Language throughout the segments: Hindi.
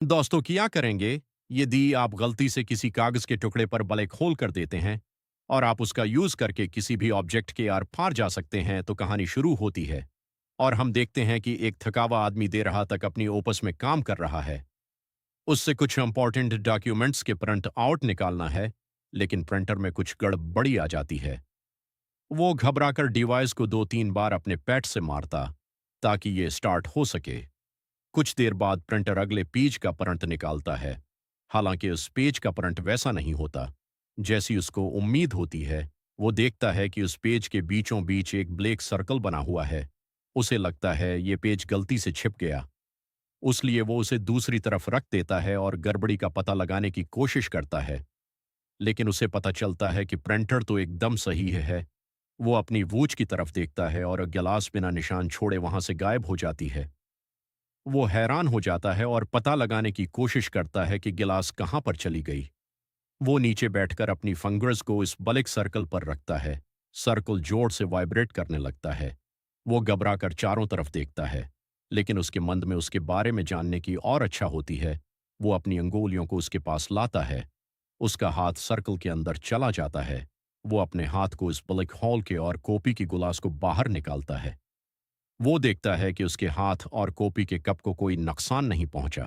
दोस्तों क्या करेंगे यदि आप गलती से किसी कागज के टुकड़े पर ब्लैक होल कर देते हैं और आप उसका यूज करके किसी भी ऑब्जेक्ट के आर पार जा सकते हैं तो कहानी शुरू होती है और हम देखते हैं कि एक थकावा आदमी देर रात तक अपनी ओपस में काम कर रहा है। उससे कुछ इंपॉर्टेंट डॉक्यूमेंट्स के प्रिंट आउट निकालना है, लेकिन प्रिंटर में कुछ गड़बड़ी आ जाती है। वो घबराकर डिवाइस को 2-3 बार अपने पैड से मारता ताकि ये स्टार्ट हो सके। कुछ देर बाद प्रिंटर अगले पेज का प्रिंट निकालता है। हालांकि उस पेज का प्रिंट वैसा नहीं होता जैसी उसको उम्मीद होती है। वो देखता है कि उस पेज के बीचों बीच एक ब्लैक सर्कल बना हुआ है। उसे लगता है ये पेज गलती से छिप गया, उसलिए वो उसे दूसरी तरफ रख देता है और गड़बड़ी का पता लगाने की कोशिश करता है। लेकिन उसे पता चलता है कि प्रिंटर तो एकदम सही है। वो अपनी वूच की तरफ देखता है और गिलास बिना निशान छोड़े वहां से गायब हो जाती है। वो हैरान हो जाता है और पता लगाने की कोशिश करता है कि गिलास कहाँ पर चली गई। वो नीचे बैठकर अपनी फिंगर्स को इस बलिक सर्कल पर रखता है। सर्कल जोर से वाइब्रेट करने लगता है। वो घबराकर चारों तरफ देखता है, लेकिन उसके मन में उसके बारे में जानने की और अच्छा होती है। वो अपनी अंगुलियों को उसके पास लाता है। उसका हाथ सर्कल के अंदर चला जाता है। वो अपने हाथ को इस ब्लैक होल के और कॉपी की गुलास को बाहर निकालता है। वो देखता है कि उसके हाथ और कॉपी के कप को कोई नुकसान नहीं पहुंचा।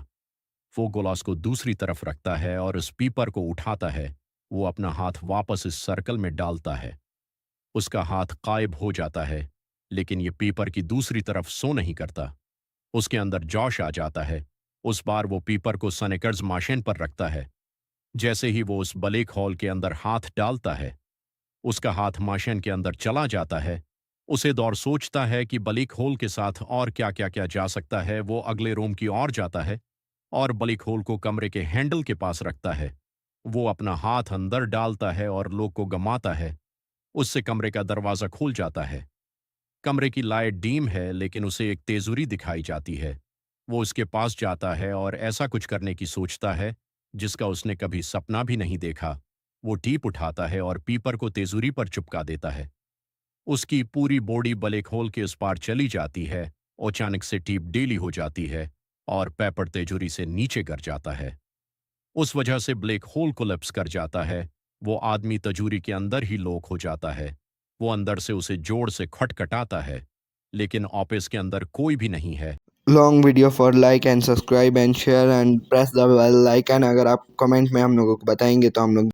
वो गिलास को दूसरी तरफ रखता है और उस पीपर को उठाता है। वो अपना हाथ वापस इस सर्कल में डालता है। उसका हाथ गायब हो जाता है, लेकिन ये पीपर की दूसरी तरफ सो नहीं करता। उसके अंदर जोश आ जाता है। उस बार वो पीपर को सनेकर्स मशीन पर रखता है। जैसे ही वो उस ब्लैक होल के अंदर हाथ डालता है, उसका हाथ मशीन के अंदर चला जाता है। उसे दौर सोचता है कि ब्लैक होल के साथ और क्या क्या क्या जा सकता है। वो अगले रूम की ओर जाता है और ब्लैक होल को कमरे के हैंडल के पास रखता है। वो अपना हाथ अंदर डालता है और लोग को गमाता है। उससे कमरे का दरवाजा खुल जाता है। कमरे की लाइट डीम है, लेकिन उसे एक तेजुरी दिखाई जाती है। वो उसके पास जाता है और ऐसा कुछ करने की सोचता है जिसका उसने कभी सपना भी नहीं देखा। वो टीप उठाता है और पीपर को तेजुरी पर चिपका देता है। उसकी पूरी बॉडी ब्लैक होल के उस पार चली जाती है। अचानक से टीप ढीली हो जाती है और पेपर तेजुरी से नीचे गिर जाता है। उस वजह से ब्लैक होल कोलैप्स कर जाता है। वो आदमी तजूरी के अंदर ही लॉक हो जाता है। वो अंदर से उसे जोर से खटखटाता है, लेकिन ऑफिस के अंदर कोई भी नहीं है। Long video for like and subscribe and share and press the bell icon. अगर आप कमेंट में हम लोगों को बताएंगे तो हम लोग